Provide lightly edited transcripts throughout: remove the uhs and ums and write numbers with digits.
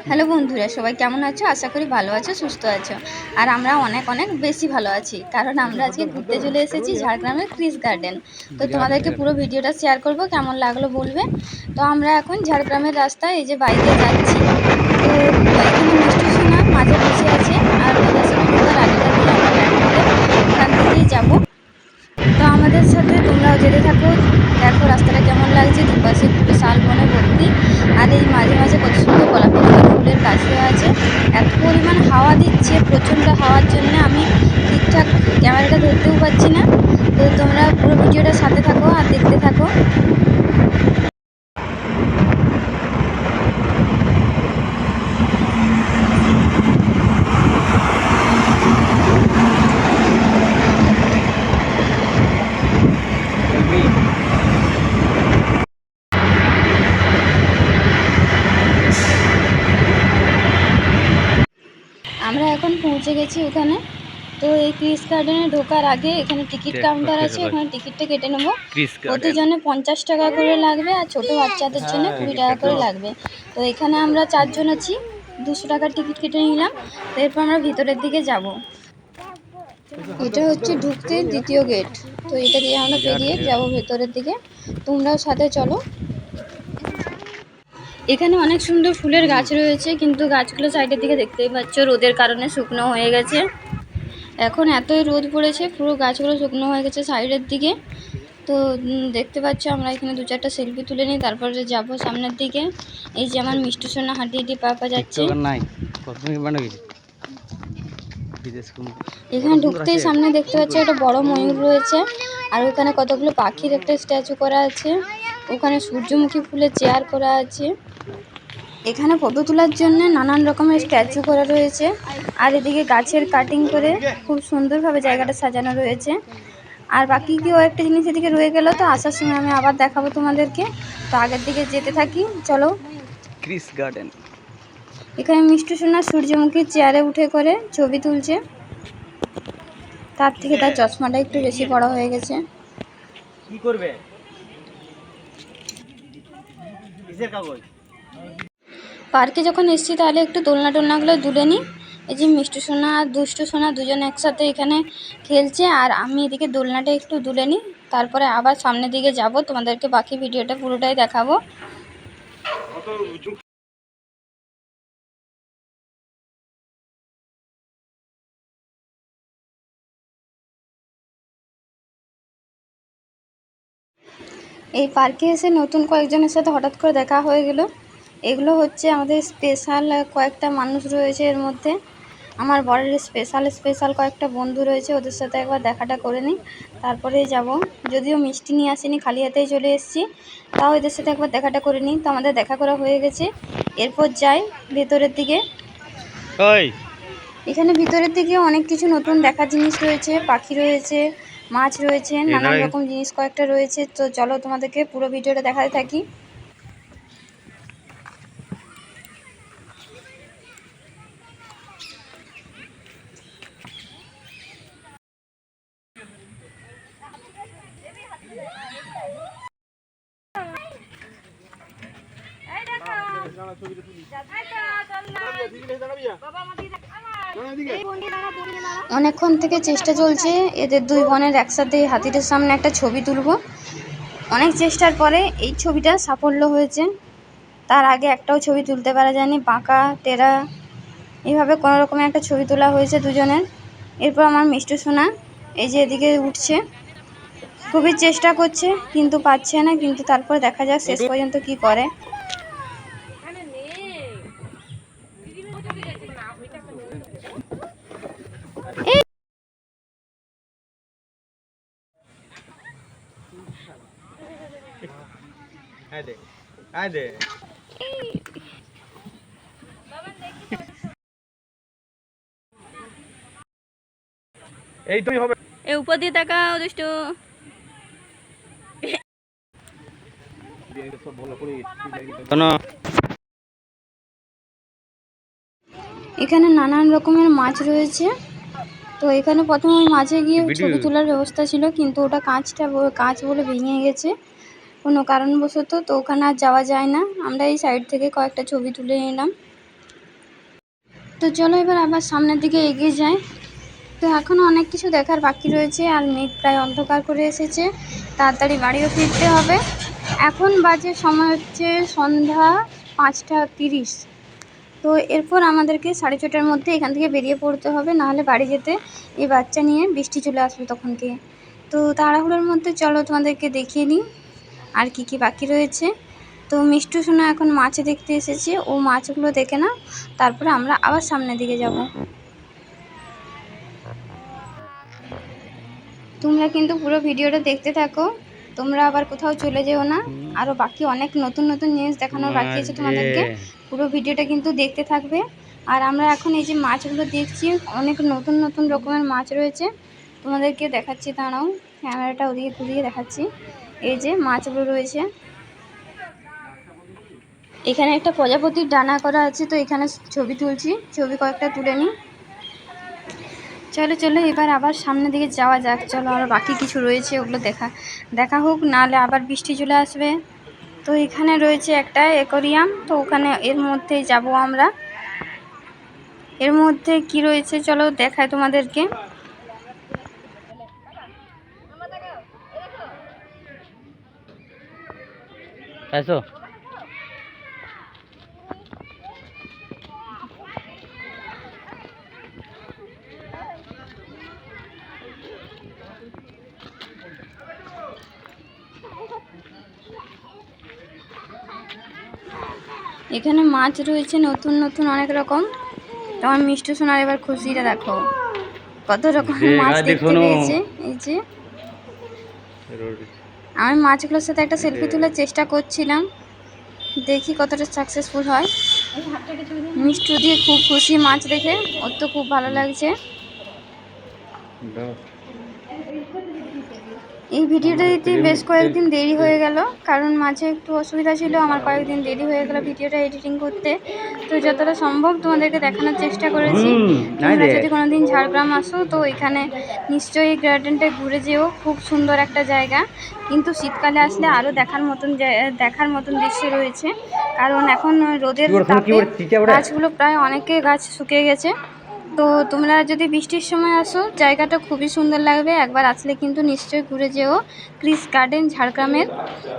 Hello বন্ধুরা, সবাই কেমন আছো? আশা করি ভালো আছো, সুস্থ আছো। আর আমরা অনেক অনেক বেশি ভালো আছি, কারণ আমরা আজকে ঘুরতে চলে এসেছি ঝাড়গ্রামের ক্রিস গার্ডেন। তো তোমাদেরকে পুরো ভিডিওটা শেয়ার করব, কেমন লাগলো বলবে। তো আমরা এখন ঝাড়গ্রামের রাস্তায় এই যে বাইকে যাচ্ছি। তো এখানে মিষ্টি সোনা মাঝে বসে আছে, আর ওদের সাথে ঢোকার আগেটা দিয়ে আমরা ব্যাক করে ওখান থেকেই যাবো। তো আমাদের সাথে তোমরাও যেতে থাকো, দেখো রাস্তাটা কেমন লাগছে। দুপাশে পুরো শাল বনে ভর্তি, আর এই মাঝে মাঝে কত সুন্দর গোলাপি রঙের ফুলের গাছ দেওয়া আছে। এত পরিমাণ হাওয়া দিচ্ছে, প্রচণ্ড হাওয়ার জন্য আমি ঠিকঠাক ক্যামেরাটা ধরতেও পারছি না। তো তোমরা পুরো ভিডিওটার সাথে থাকো আর দেখতে থাকো। আমরা এখন পৌঁছে গেছি ওখানে। তো এই ক্রিস গার্ডেনে ঢোকার আগে এখানে টিকিট কাউন্টার আছে, ওখানে টিকিটটা কেটে নেবো। প্রতিজনে 50 টাকা করে লাগবে, আর ছোটো বাচ্চাদের জন্য 20 টাকা করে লাগবে। তো এখানে আমরা 4 জন আছি, 200 টাকার টিকিট কেটে নিলাম। তো এরপর আমরা ভিতরের দিকে যাব। এটা হচ্ছে ঢুকতে দ্বিতীয় গেট। তো এটা দিয়ে আমরা পেরিয়ে যাব ভেতরের দিকে। তোমরাও সাথে চলো। এখানে অনেক সুন্দর ফুলের গাছ রয়েছে, কিন্তু গাছগুলো সাইডের দিকে দেখতেই পাচ্ছ রোদের কারণে শুকনো হয়ে গেছে। এখন এতই রোদ পড়েছে, পুরো গাছগুলো শুকনো হয়ে গেছে সাইডের দিকে। তো দেখতে পাচ্ছ, আমরা এখানে 2-4টা সেলফি তুলে নিই, তারপরে যাব সামনের দিকে। এই যে আমার মিষ্টি সোনা হাঁটি হাঁটি পা যাচ্ছে। এখানে ঢুকতেই সামনে দেখতে পাচ্ছি একটা বড় ময়ূর রয়েছে, আর ওখানে কতগুলো পাখির একটা স্ট্যাচু করা আছে। ওখানে সূর্যমুখী ফুলের চেয়ার করা আছে। এখানে ফটো তোলার জন্য নানান রকমের স্ট্যাচু করা রয়েছে, আর এদিকে গাছের কাটিং করে খুব সুন্দরভাবে জায়গাটা সাজানো রয়েছে। আর বাকি কেউ একটা জিনিস এদিকে রয়ে গেল, তো আসার সময় আমি আবার দেখাবো তোমাদেরকে। তো আগের দিকে যেতে থাকি, চলো। Chris garden. এখানে মিষ্টি সোনা সূর্যমুখীর চেয়ারে উঠে করে ছবি তুলছে। তার থেকে তার চশমাটা একটু বেশি বড় হয়ে গেছে। কি করবে? কিসের কাগজ? পার্কে যখন এসেছি তাহলে একটু দোলনাগুলো দুলে নিই। এই যে মিষ্টি সোনা আর দুষ্টু সোনা দুজন একসাথে এখানে খেলছে, আর আমি এদিকে দোলনাটা একটু দুলে নিই। তারপরে আবার সামনের দিকে যাব, তোমাদেরকে বাকি ভিডিওটা পুরোটাই দেখাবো। এই পার্কে এসে নতুন কয়েকজনের সাথে হঠাৎ করে দেখা হয়ে গেল। এগুলো হচ্ছে আমাদের স্পেশাল কয়েকটা মানুষ রয়েছে এর মধ্যে। আমার বরের স্পেশাল কয়েকটা বন্ধু রয়েছে, ওদের সাথে একবার দেখাটা করে নিই, তারপরেই যাব। যদিও মিষ্টি নিয়ে আসিনি, খালি হাতেই চলে এসেছি, তাও এদের সাথে একবার দেখাটা করে নিই। তো আমাদের দেখা করা হয়ে গেছে, এরপর যাই ভেতরের দিকে। এখানে ভিতরের দিকে অনেক কিছু নতুন দেখার জিনিস রয়েছে, পাখি রয়েছে, মাছ রয়েছে, নানান রকম জিনিস কয়েকটা রয়েছে। তো চলো তোমাদেরকে পুরো ভিডিওটা দেখাতে থাকি। অনেকক্ষণ থেকে চেষ্টা চলছে এদের দুই বোনের একসাথে হাতিটার সামনে একটা ছবি তুলবো। অনেক চেষ্টার পরে এই ছবিটা সাফল্য হয়েছে। তার আগে একটাও ছবি তুলতে পারা যায়নি, বাঁকা টেরা এইভাবে কোনো রকমের একটা ছবি তোলা হয়েছে দুজনের। এরপর আমার মিষ্টি সোনা এই যে এদিকে উঠছে, খুবই চেষ্টা করছে কিন্তু পাচ্ছে না, কিন্তু তারপর দেখা যাক শেষ পর্যন্ত কি করে। এই তুমি হবে এই উপর দিয়ে তাকাও দুষ্টু। এখানে নানান রকমের মাছ রয়েছে। তো এখানে প্রথমে ওই মাছে গিয়ে ছবি তোলার ব্যবস্থা ছিল, কিন্তু ওটা কাঁচ বলে ভেঙে গেছে কোনো কারণবশত। তো ওখানে আর যাওয়া যায় না, আমরা এই সাইড থেকে কয়েকটা ছবি তুলে নিলাম। তো চলো এবার আবার সামনের দিকে এগিয়ে যাই। তো এখনও অনেক কিছু দেখার বাকি রয়েছে, আর মেঘ প্রায় অন্ধকার করে এসেছে, তাড়াতাড়ি বাড়িও ফিরতে হবে। এখন বাজে সময় হচ্ছে সন্ধ্যা 5:30। তো এরপর আমাদেরকে 6:30টার মধ্যে এখান থেকে বেরিয়ে পড়তে হবে, নাহলে বাড়ি যেতে এই বাচ্চা নিয়ে বৃষ্টি চলে আসবে তখনকে। তো তাড়াহুড়োর মধ্যে চলো তোমাদেরকে দেখিয়ে নিই আর কি কি বাকি রয়েছে। তো মিষ্টু সোনা এখন মাছ দেখতে এসেছে, ও মাছগুলো দেখে না, তারপরে আমরা আবার সামনের দিকে যাব। তোমরা কিন্তু পুরো ভিডিওটা দেখতে থাকো, তোমরা আবার কোথাও চলে যেও না। আরও বাকি অনেক নতুন নতুন জিনিস দেখানোর বাকি আছে তোমাদেরকে, পুরো ভিডিওটা কিন্তু দেখতে থাকবে। আর আমরা এখন এই যে মাছগুলো দেখছি, অনেক নতুন নতুন রকমের মাছ রয়েছে, তোমাদেরকে দেখাচ্ছি, দাঁড়াও ক্যামেরাটা ওদিকে ঘুরিয়ে দেখাচ্ছি। এই যে মাছগুলো রয়েছে, এখানে একটা প্রজাপতির ডানা করা আছে, তো এখানে ছবি তুলছি, ছবি কয়েকটা তুলে নিই। চলো চলো এবার আবার সামনের দিকে যাওয়া যাক। চলো আরও বাকি কিছু রয়েছে, ওগুলো দেখা হোক, নাহলে আবার বৃষ্টি চলে আসবে। তো এখানে রয়েছে একটা অ্যাকোয়ারিয়াম, তো ওখানে এর মধ্যেই যাব আমরা। এর মধ্যে কি রয়েছে চলো দেখাই তোমাদেরকে। এখানে মাছ রয়েছে নতুন নতুন অনেক রকম। তোমার মিষ্টু সোনার এবার খুশিটা দেখো, কত রকমের মাছ দেখতে পেয়েছে। এই যে আমি মাছগুলোর সাথে একটা সেলফি তোলার চেষ্টা করছিলাম, দেখি কতটা সাকসেসফুল হয়। মিষ্টু দিয়ে খুব খুশি মাছ দেখে, ওর তো খুব ভালো লাগছে। এই ভিডিওটা দিতে বেশ কয়েকদিন দেরি হয়ে গেল, কারণ মাঝে একটু অসুবিধা ছিল, আমার কয়েকদিন দেরি হয়ে গেল ভিডিওটা এডিটিং করতে। তো যতটা সম্ভব তোমাদেরকে দেখানোর চেষ্টা করেছি। তোমরা যদি কোনোদিন ঝাড়গ্রাম আসো তো এখানে নিশ্চয়ই এই গার্ডেনটায় ঘুরে যেও, খুব সুন্দর একটা জায়গা। কিন্তু শীতকালে আসলে আরও দেখার মতন দৃশ্য রয়েছে, কারণ এখন রোদের তাপে গাছগুলো প্রায় অনেকে গাছ শুকিয়ে গেছে। তো তোমরা যদি বৃষ্টির সময় আসো জায়গাটা খুবই সুন্দর লাগবে, একবার আসলে কিন্তু নিশ্চয়ই ঘুরে যেও। ক্রিস গার্ডেন ঝাড়গ্রামের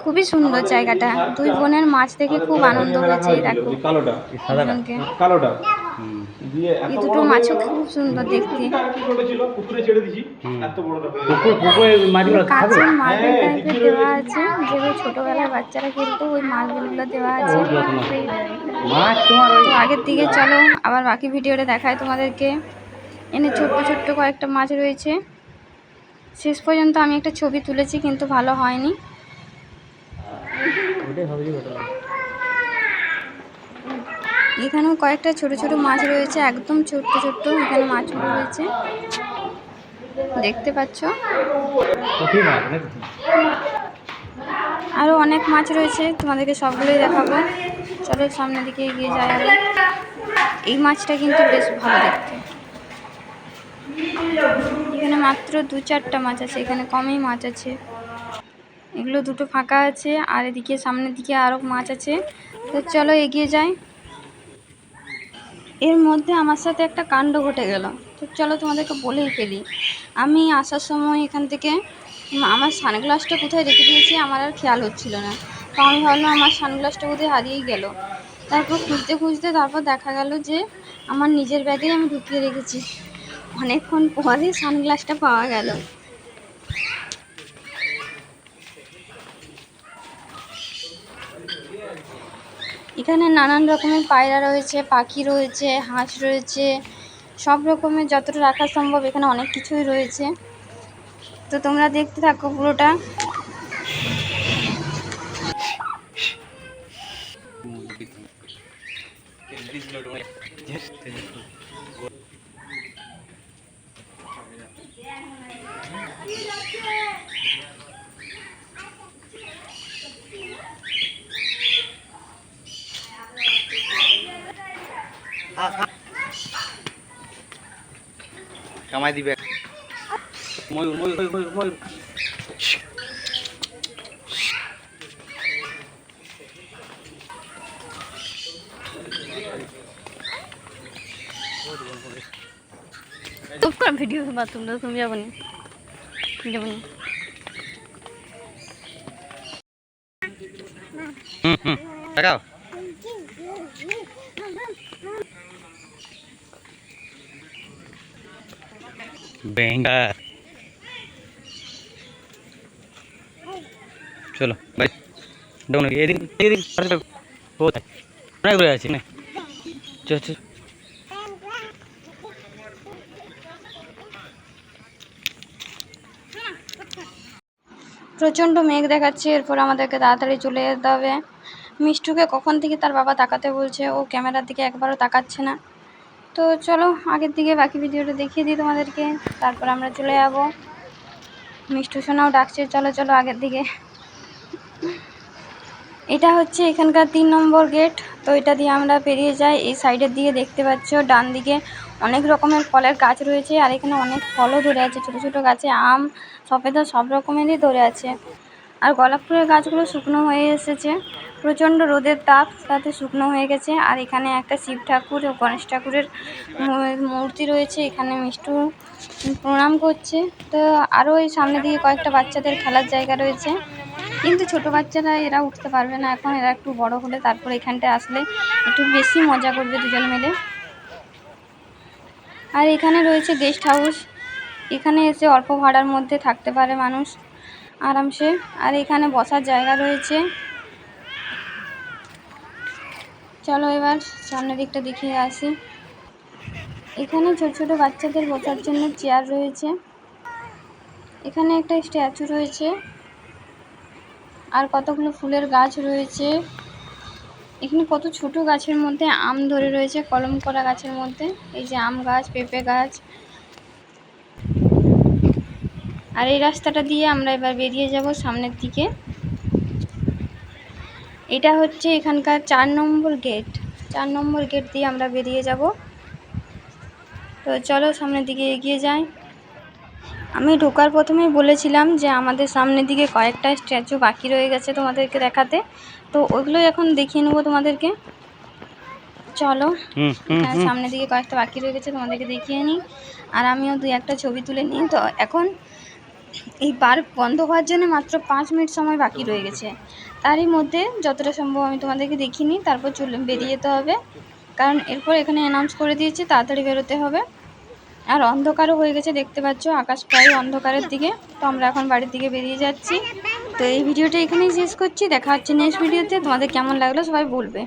খুবই সুন্দর জায়গাটা, দুই বোনের মাছ দেখে খুব আনন্দ হয়েছে। দেখো এই দুটো মাছও খুব সুন্দর দেখতে, কাঁচের মার্বেল টাইপের দেওয়া আছে, যেগুলো ছোটবেলায় বাচ্চারা খেলতো, ওই মার্বেলগুলো দেওয়া আছে। তো আগের দিকে চলো আবার বাকি ভিডিওটা দেখায় তোমাদেরকে। এনে ছোট্ট ছোট্ট কয়েকটা মাছ রয়েছে, শেষ পর্যন্ত আমি একটা ছবি তুলেছি কিন্তু ভালো হয়নি। এখানেও কয়েকটা ছোট ছোট মাছ রয়েছে, একদম ছোট্ট ছোট্ট এখানে মাছগুলো রয়েছে, দেখতে পাচ্ছ। আরও অনেক মাছ রয়েছে, তোমাদেরকে সবগুলোই দেখাবো। চলো সামনের দিকে এগিয়ে যাই। আরও এই মাছটা কিন্তু বেশ ভালো দেখতে। এখানে মাত্র 2-4টা মাছ আছে, এখানে কমই মাছ আছে। এগুলো দুটো ফাঁকা আছে, আর এদিকে সামনের দিকে আরও মাছ আছে। তো চলো এগিয়ে যাই। এর মধ্যে আমার সাথে একটা কাণ্ড ঘটে গেল, তো চলো তোমাদেরকে বলেই ফেলি। আমি আসার সময় এখান থেকে আমার সানগ্লাসটা কোথায় রেখে দিয়েছি আমার আর খেয়াল হচ্ছিল না। তো আমি ভাবলাম আমার সানগ্লাসটা কোথায় হারিয়েই গেল। তারপর খুঁজতে খুঁজতে তারপর দেখা গেল যে আমার নিজের ব্যাগেই আমি ঢুকিয়ে রেখেছি। অনেকক্ষণ পরে সানগ্লাসটা পাওয়া গেল। এখানে নানান রকমের পায়রা রয়েছে, পাখি রয়েছে, হাঁস রয়েছে, সব রকমের যতটা রাখা সম্ভব এখানে অনেক কিছুই রয়েছে। তো তোমরা দেখতে থাকো পুরোটা। কামাই দিবে ময়ূর ময়ূর ময়ূর ময়ূর। ভিডিও বাথরুম তুমি যাবো নি যাবো নি দেখাও বেঙ্গা চলো বাই দেখুন এদিন এদিন কোথায় অনেক ঘুরে আছি না চল চল প্রচণ্ড মেঘ দেখাচ্ছে, এরপর আমাদেরকে তাড়াতাড়ি চলে যেতে হবে। মিষ্টুকে কখন থেকে তার বাবা তাকাতে বলছে, ও ক্যামেরার দিকে একবারও তাকাচ্ছে না। তো চলো আগের দিকে বাকি ভিডিওটা দেখিয়ে দিই তোমাদেরকে, তারপর আমরা চলে যাবো। মিষ্টু সোনাও ডাকছে, চলো চলো আগের দিকে। এটা হচ্ছে এখানকার 3 নম্বর গেট। তো এটা দিয়ে আমরা পেরিয়ে যাই। এই সাইডের দিকে দেখতে পাচ্ছ ডান দিকে অনেক রকমের ফলের গাছ রয়েছে, আর এখানে অনেক ফলও ধরে আছে। ছোট ছোট গাছে আম, সবেদা সব রকমেরই ধরে আছে। আর গোলাপ ফুলের গাছগুলো শুকনো হয়ে এসেছে, প্রচণ্ড রোদের তাপ তাতে শুকনো হয়ে গেছে। আর এখানে একটা শিব ঠাকুর ও গণেশ ঠাকুরের মূর্তি রয়েছে, এখানে মিষ্টু প্রণাম করছে। তো আরও এই সামনের দিকে কয়েকটা বাচ্চাদের খেলার জায়গা রয়েছে, কিন্তু ছোট বাচ্চারা এরা উঠতে পারবে না এখন, এরা একটু বড় হলে তারপর এখানটায় আসলে একটু বেশি মজা করবে দুজন মিলে। আর এখানে রয়েছে গেস্ট হাউস, এখানে এসে অল্প ভাড়ার মধ্যে থাকতে পারে মানুষ আরামসে। আর এখানে বসার জায়গা রয়েছে। চলো এবার সামনের দিকটা দেখিয়ে আসি। এখানে ছোট ছোট বাচ্চাদের বসার জন্য চেয়ার রয়েছে, এখানে একটা স্ট্যাচু রয়েছে, আর কতগুলো ফুলের গাছ রয়েছে। এখানে কত ছোট গাছের মধ্যে আম ধরে রয়েছে, কলম করা গাছের মধ্যে। এই যে আম গাছ, পেঁপে গাছ। আর এই রাস্তাটা দিয়ে আমরা এবার বেরিয়ে যাব সামনের দিকে। এটা হচ্ছে এখানকার 4 নম্বর গেট। 4 নম্বর গেট দিয়ে আমরা বেরিয়ে যাব। তো চলো সামনের দিকে এগিয়ে যাই। আমি ঢোকার প্রথমেই বলেছিলাম যে আমাদের সামনের দিকে কয়েকটা স্ট্যাচু বাকি রয়ে গেছে তোমাদেরকে দেখাতে, তো ওইগুলোই এখন দেখিয়ে নেবো তোমাদেরকে। চলো সামনের দিকে কয়েকটা বাকি রয়ে গেছে, তোমাদেরকে দেখিয়ে নিই, আর আমিও 2-1টা ছবি তুলে নিই। তো এখন এই পার্ক বন্ধ হওয়ার জন্য মাত্র 5 মিনিট সময় বাকি রয়ে গেছে, তারই মধ্যে যতটা সম্ভব আমি তোমাদেরকে দেখিয়ে নিই, তারপর বেরিয়ে যেতে হবে। কারণ এরপর এখানে অ্যানাউন্স করে দিয়েছে তাড়াতাড়ি বেরোতে হবে। আর অন্ধকারও হয়ে গেছে, দেখতে পাচ্ছ আকাশ প্রায় অন্ধকারের দিকে। তো আমরা এখন বাড়ির দিকে বেরিয়ে যাচ্ছি। তো এই ভিডিওটা এখানেই শেষ করছি, দেখা হচ্ছে নেক্সট ভিডিওতে। তোমাদের কেমন লাগলো সবাই বলবে।